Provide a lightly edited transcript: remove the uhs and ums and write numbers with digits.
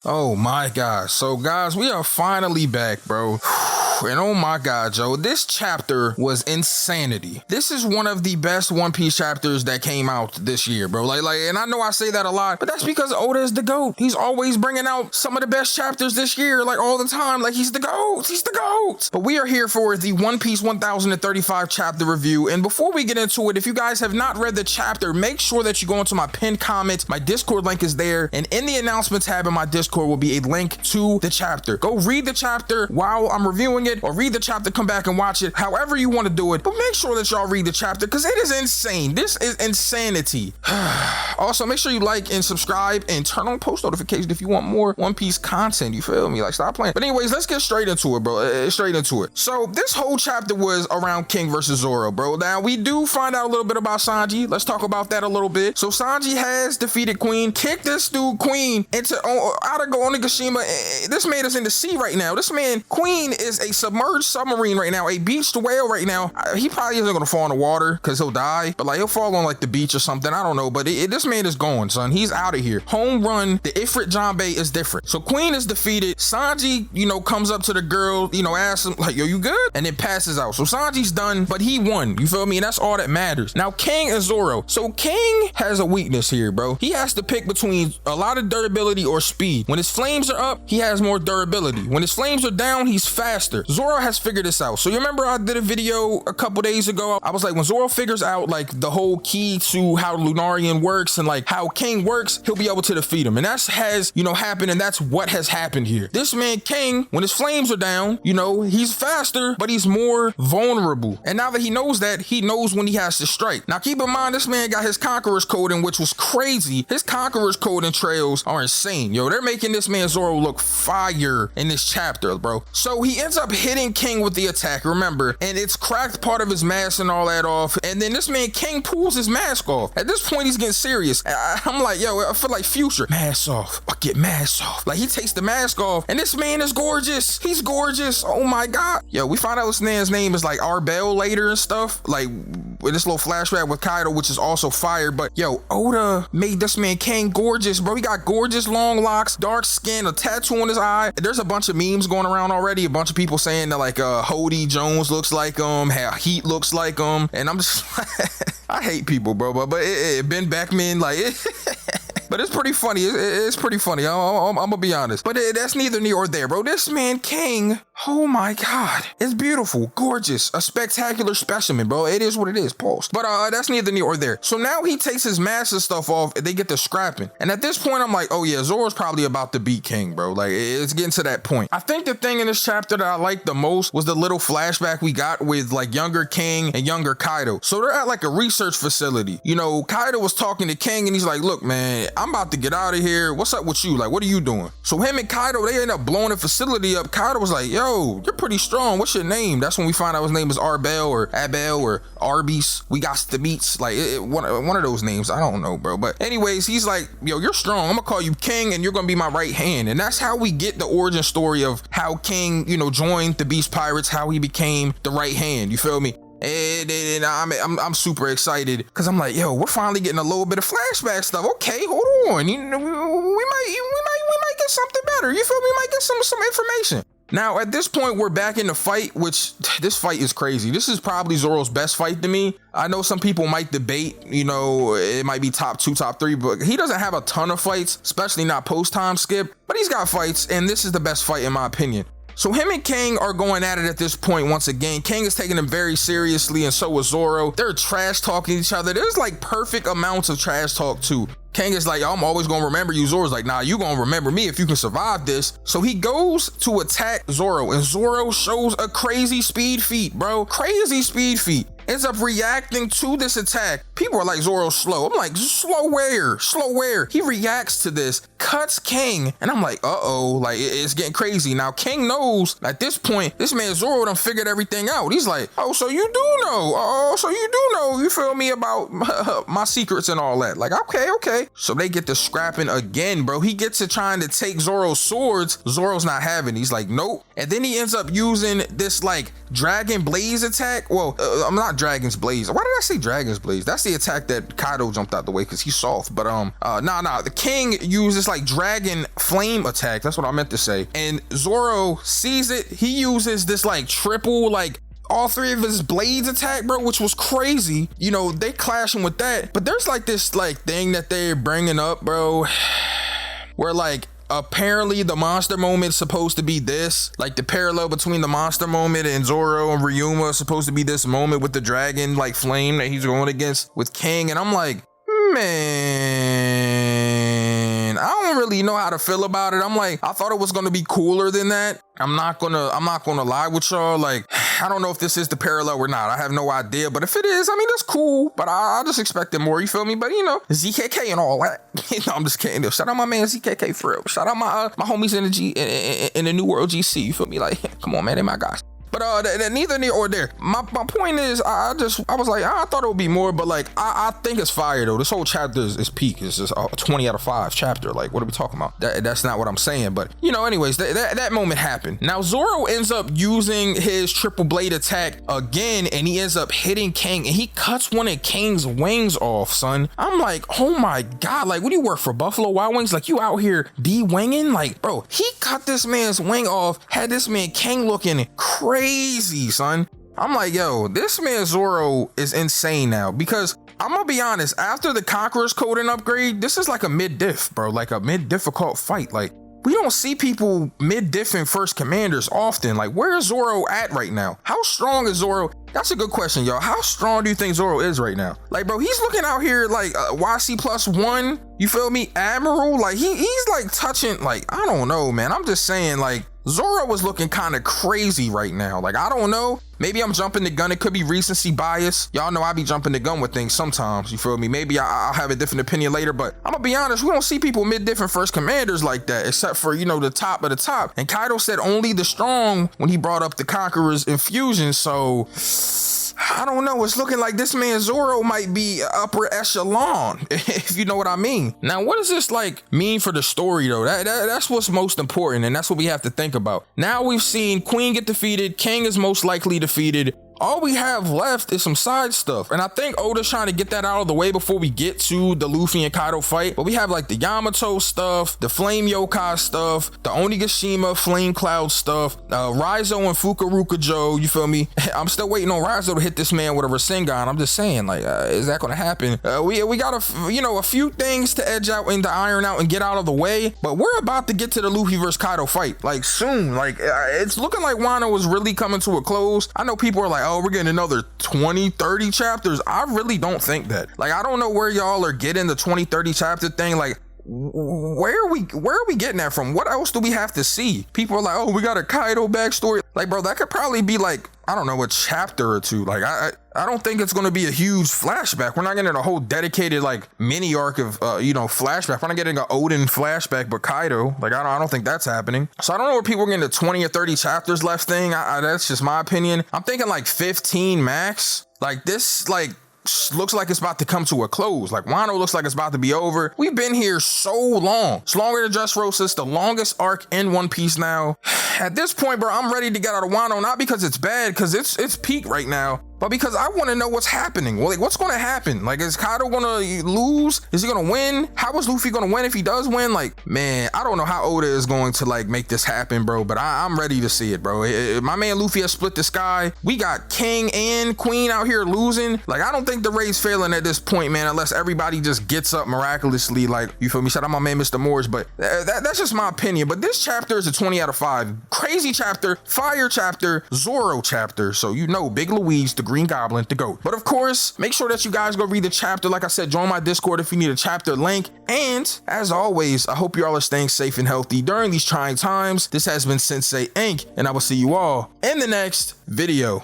Oh my god. So guys, we are finally back, bro. And oh my god, Joe, this chapter was insanity. This is one of the best One Piece chapters that came out this year, bro. Like, and I know I say that a lot, but that's because Oda is the GOAT. He's always bringing out some of the best chapters this year, like all the time. Like, he's the GOAT. He's the GOAT. But we are here for the One Piece 1035 chapter review. And before we get into it, if you guys have not read the chapter, make sure that you go into my pinned comment. My Discord link is there. And in the announcement tab in my Discord will be a link to the chapter. Go read the chapter while I'm reviewing it, or read the chapter, come back and watch it, however you want to do it, but make sure that y'all read the chapter because it is insane. This is insanity. Also, make sure you like and subscribe and turn on post notifications if you want more One Piece content. You feel me? Like, stop playing. But anyways, let's get straight into it, bro. Straight into it. So this whole chapter was around King versus Zoro, bro. Now we do find out a little bit about Sanji. Let's talk about that a little bit. So Sanji has defeated Queen, kicked this dude Queen into Atago Onigashima. This man is in the sea right now. This man, Queen, is a submerged submarine right now, a beached whale right now. He probably isn't gonna fall in the water because he'll die, but like he'll fall on like the beach or something. I don't know, but this man is gone, son. He's out of here. Home run. The Ifrit Janbei is different. So Queen is defeated. Sanji, comes up to the girl, asks him like, yo, you good? And then passes out. So Sanji's done, but he won. You feel me? And that's all that matters. Now King and Zoro. So King has a weakness here, bro. He has to pick between a lot of durability or speed. When his flames are up, he has more durability. When his flames are down, he's faster. Zoro has figured this out. So you remember I did a video a couple days ago. I was like, when Zoro figures out like the whole key to how Lunarian works and like how King works, he'll be able to defeat him. And that has, happened. And that's what has happened here. This man King, when his flames are down, he's faster, but he's more vulnerable. And now that he knows that, he knows when he has to strike. Now keep in mind, this man got his Conqueror's Code in, which was crazy. His Conqueror's Code and trails are insane. Yo, they're making this man Zoro look fire in this chapter, bro. So he ends up hitting King with the attack, remember, and it's cracked part of his mask and all that off. And then this man King pulls his mask off. At this point, he's getting serious. I'm like, yo, I feel like Future. Mask off. I get mask off. Like, he takes the mask off, and this man is gorgeous. He's gorgeous. Oh my god. Yo, we find out this man's name is like Arbel later and stuff. Like, with this little flashback with Kaido, which is also fire. But yo, Oda made this man King gorgeous, bro. He got gorgeous long locks, dark skin, a tattoo on his eye. There's a bunch of memes going around already. A bunch of people saying that like Hody Jones looks like him, how Heat looks like him, and I'm just I hate people, bro, but Ben Beckman, like but it's pretty funny. It's pretty funny. I'm gonna be honest. But that's neither near or there, bro. This man King, oh my god, it's beautiful, gorgeous, a spectacular specimen, bro. It is what it is. Pause. But that's neither near or there. So now he takes his mask and stuff off, and they get to scrapping. And at this point, I'm like, oh yeah, Zoro's probably about to beat King, bro. Like, it's getting to that point. I think the thing in this chapter that I liked the most was the little flashback we got with like younger King and younger Kaido. So they're at like a research facility. Kaido was talking to King, and he's like, look, man, I'm about to get out of here. What's up with you? Like, what are you doing? So him and Kaido, they end up blowing the facility up. Kaido was like, yo, you're pretty strong. What's your name? That's when we find out his name is Arbel or Abel or Arby's. We got the beats. Like, one of those names. I don't know, bro. But anyways, he's like, yo, you're strong. I'm gonna call you King, and you're gonna be my right hand. And that's how we get the origin story of how King, joined the Beast Pirates, how he became the right hand. You feel me? And I'm super excited because I'm like, yo, we're finally getting a little bit of flashback stuff. Okay, hold on. We might get something better. You feel me? We might get some information. Now, at this point, we're back in the fight, which this fight is crazy. This is probably Zoro's best fight to me. I know some people might debate, it might be top 2, top 3, but he doesn't have a ton of fights, especially not post-time skip, but he's got fights, and this is the best fight in my opinion. So him and King are going at it at this point once again. King is taking him very seriously, and so is Zoro. They're trash talking each other. There's like perfect amounts of trash talk too. King is like, I'm always gonna remember you. Zoro's like, nah, you gonna remember me if you can survive this. So he goes to attack Zoro, and Zoro shows a crazy speed feat, bro. Crazy speed feat. Ends up reacting to this attack. People are like, Zoro's slow. I'm like, slow where? He reacts to this, cuts King, and I'm like, uh-oh, like it's getting crazy. Now King knows at this point, this man Zoro done figured everything out. He's like, oh, so you do know. Oh, so you do know, you feel me, about my secrets and all that. Like, okay. So they get to scrapping again, bro. He gets to trying to take Zoro's swords. Zoro's not having it. He's like, nope. And then he ends up using this like Dragon Blaze attack. Well, I'm not Dragon's Blaze. Why did I say Dragon's Blaze? That's the attack that Kaido jumped out the way because he's soft. But the King used this like dragon flame attack. That's what I meant to say. And Zoro sees it. He uses this like triple like all three of his blades attack, bro, which was crazy. You know, they clashing with that. But there's like this like thing that they're bringing up, bro, where like apparently the monster moment is supposed to be this, like the parallel between the monster moment and Zoro and Ryuma is supposed to be this moment with the dragon like flame that he's going against with King. And I'm like, man, I don't really know how to feel about it. I'm like, I thought it was gonna be cooler than that. I'm not gonna lie with y'all. Like, I don't know if this is the parallel or not. I have no idea. But if it is, I mean, that's cool. But I just expected more. You feel me? But you know, ZKK and all that. No, I'm just kidding. Shout out my man ZKK for real. Shout out my homies in the New World GC. You feel me? Like, come on, man, they my guys. But neither near or there. My point is, I was like, I thought it would be more, but like, I think it's fire though. This whole chapter is peak. It's just a 20 out of 5 chapter. Like, what are we talking about? That's not what I'm saying. But you know, anyways, that moment happened. Now Zoro ends up using his triple blade attack again, and he ends up hitting King, and he cuts one of King's wings off, son. I'm like, oh my god, like, what do you work for, Buffalo Wild Wings? Like, you out here de-winging? Like, bro, he cut this man's wing off, had this man King looking crazy, son. I'm like, yo, this man Zoro is insane now, because I'm gonna be honest, after the Conqueror's Code and upgrade, this is like a mid-diff, bro, like a mid-difficult fight. Like, we don't see people mid-diffing first commanders often. Like, where is Zoro at right now? How strong is Zoro? That's a good question, y'all. How strong do you think Zoro is right now? Like, bro, he's looking out here like YC +1, you feel me? Admiral, like he's like touching, like, I don't know, man. I'm just saying, like, Zoro was looking kind of crazy right now. Like, I don't know. Maybe I'm jumping the gun. It could be recency bias. Y'all know I be jumping the gun with things sometimes. You feel me? Maybe I'll have a different opinion later, but I'm gonna be honest. We don't see people mid-different first commanders like that, except for, you know, the top of the top. And Kaido said only the strong when he brought up the Conqueror's infusion. So I don't know. It's looking like this man Zoro might be upper echelon, if you know what I mean. Now, what does this like mean for the story though? That's what's most important, and that's what we have to think about. Now we've seen Queen get defeated. King is most likely defeated. All we have left is some side stuff. And I think Oda's trying to get that out of the way before we get to the Luffy and Kaido fight. But we have like the Yamato stuff, the Flame Yokai stuff, the Onigashima Flame Cloud stuff, Raizo and Fukaruka-jo, you feel me? I'm still waiting on Raizo to hit this man with a Rasengan. I'm just saying, like, is that gonna happen? We got a few things to edge out and to iron out and get out of the way. But we're about to get to the Luffy versus Kaido fight, like, soon. Like, it's looking like Wano is really coming to a close. I know people are like, oh, we're getting another 20, 30 chapters. I really don't think that. Like, I don't know where y'all are getting the 20, 30 chapter thing. Like, where are we getting that from? What else do we have to see? People are like, oh, we got a Kaido backstory. Like, bro, that could probably be like, I don't know, a chapter or two. Like, I don't think it's going to be a huge flashback. We're not getting a whole dedicated like mini arc of flashback. We're not getting an Odin flashback, but Kaido, like, I don't think that's happening. So I don't know where people are getting the 20 or 30 chapters left thing. That's just my opinion. I'm thinking like 15 max. Like, this like looks like it's about to come to a close. Like, Wano looks like it's about to be over. We've been here so long. It's longer than Dressrosa. It's the longest arc in One Piece now. At this point, bro, I'm ready to get out of Wano, not because it's bad, because it's peak right now, but because I want to know what's happening. Well, like, what's going to happen? Like, is Kaido going to lose? Is he going to win? How is Luffy going to win if he does win? Like, man, I don't know how Oda is going to like make this happen, bro, but I'm ready to see it, bro. My man Luffy has split the sky. We got King and Queen out here losing. Like, I don't think the raid's failing at this point, man, unless everybody just gets up miraculously. Like, you feel me? Shout out my man Mr. Moores, but that's just my opinion. But this chapter is a 20 out of 5. Crazy chapter, fire chapter, Zoro chapter. So, you know, Big Louise, the Green Goblin, the GOAT. But of course, make sure that you guys go read the chapter. Like I said, join my Discord if you need a chapter link. And as always, I hope you all are staying safe and healthy during these trying times. This has been Synsei Inc., and I will see you all in the next video.